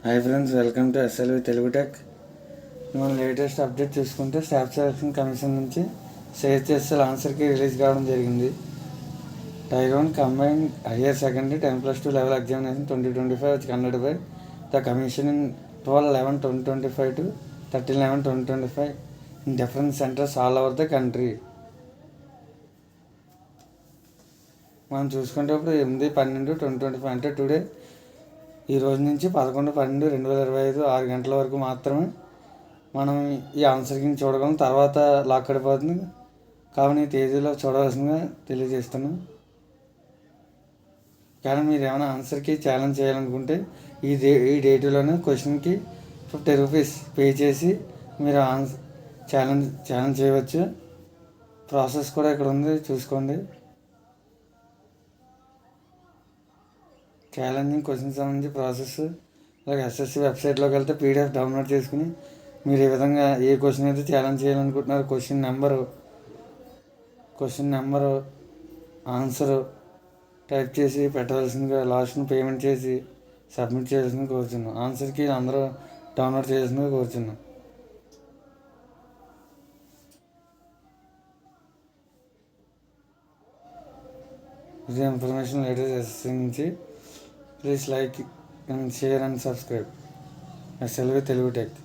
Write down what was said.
Hi friends, welcome to SLV Telugu tech. మనం latest update చూసుకుంటే staff selection commission నుంచి CHSL ఆన్సర్కి రిలీజ్ కావడం జరిగింది. Tier 1 combined higher secondary 10+2 level examination 2025 was conducted by the commission in 12/11/2025 to 13/11/2025 in different centers all over the country. మనం చూసుకుంటే ఇప్పుడు 8/12/2025 అంటే టుడే ఈ రోజు నుంచి 11/12/2025 6 గంటల వరకు మాత్రమే మనం ఈ ఆన్సర్కి చూడగలం. తర్వాత లాక్ అయిపోతుంది. కావున ఈ తేదీలో చూడవలసిందిగా తెలియజేస్తున్నాం. కానీ మీరు ఏమైనా ఆన్సర్కి ఛాలెంజ్ చేయాలనుకుంటే ఈ డేటులోనే క్వశ్చన్కి 50 రూపీస్ పే చేసి మీరు ఛాలెంజ్ చేయవచ్చు. ప్రాసెస్ కూడా ఇక్కడ ఉంది, చూసుకోండి. ఛాలెంజింగ్ క్వశ్చన్స్ సంబంధించి ప్రాసెస్ అలాగే ఎస్ఎస్సి వెబ్సైట్లోకి వెళ్తే పీడిఎఫ్ డౌన్లోడ్ చేసుకుని మీరు ఏ విధంగా ఏ క్వశ్చన్ అయితే ఛాలెంజ్ చేయాలనుకుంటున్నారో క్వశ్చన్ నెంబరు ఆన్సరు టైప్ చేసి పెట్టవలసిందిగా లాస్ట్ను పేమెంట్ చేసి సబ్మిట్ చేయాల్సిందిగా కోరుచున్నాం. ఆన్సర్కి అందరూ డౌన్లోడ్ చేయాల్సిందిగా కోరుచున్నాం. ఇదే ఇన్ఫర్మేషన్ లేటెస్ట్ ఎస్ఎస్సి నుంచి. Please like and share and subscribe SLV Telugu tech.